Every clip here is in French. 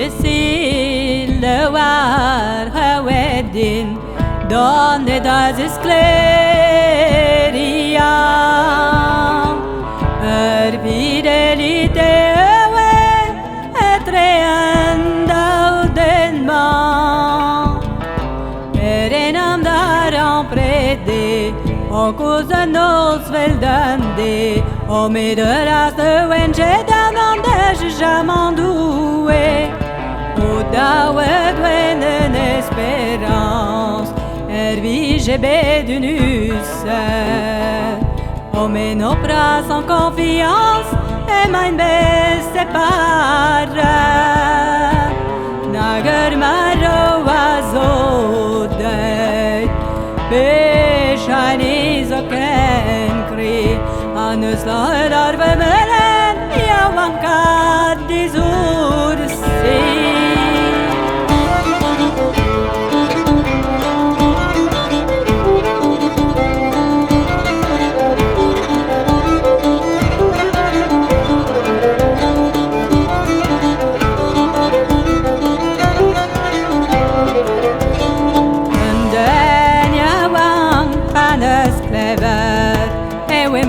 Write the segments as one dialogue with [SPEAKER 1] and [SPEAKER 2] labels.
[SPEAKER 1] Difficile de voir Haweddin donner das escleria fidélité est treanda udenman Erenam daran prede o cosa nos veldande o medras de wenge danande jamandoué o dawed wen en espérance ervige bedunus o nos bras en confiance et mein beste para nager maro azodet Bescheinis oken kri Anus laudar vemelen Yawankat dizur si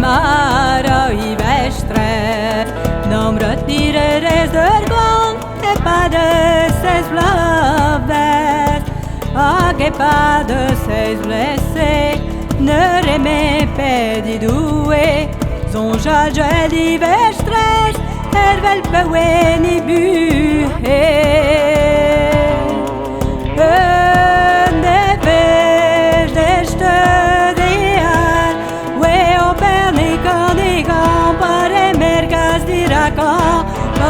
[SPEAKER 1] Mara i vestre Nom retireres d'ergon Et pas de ses blaves Et pas de ses blessés Ne remets pas d'idoué Son jage di vestres Ervel peweni buhe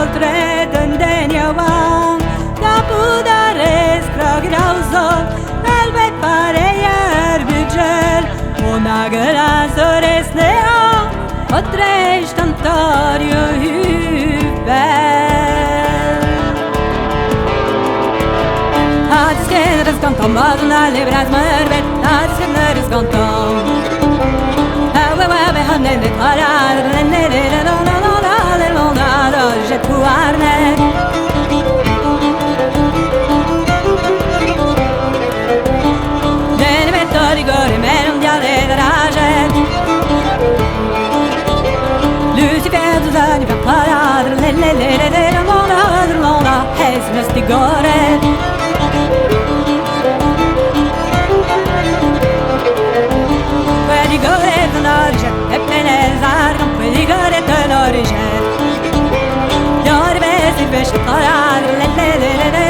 [SPEAKER 1] Oltre den jawan Da pudares kragrauzol Elbet parejer budgel Och nagerazores nea Och treist antario huvud Hades generes kantom Baduna libras mörvet Hades generes kantom Hawe hannen det harar J'ai tout arnet Den vettori gore meron diale daraget Lucifer du zani va parar le lona hes mesti gore Pedi gore tenoriget e penezar Pedi gore tenoriget Beş karar le le le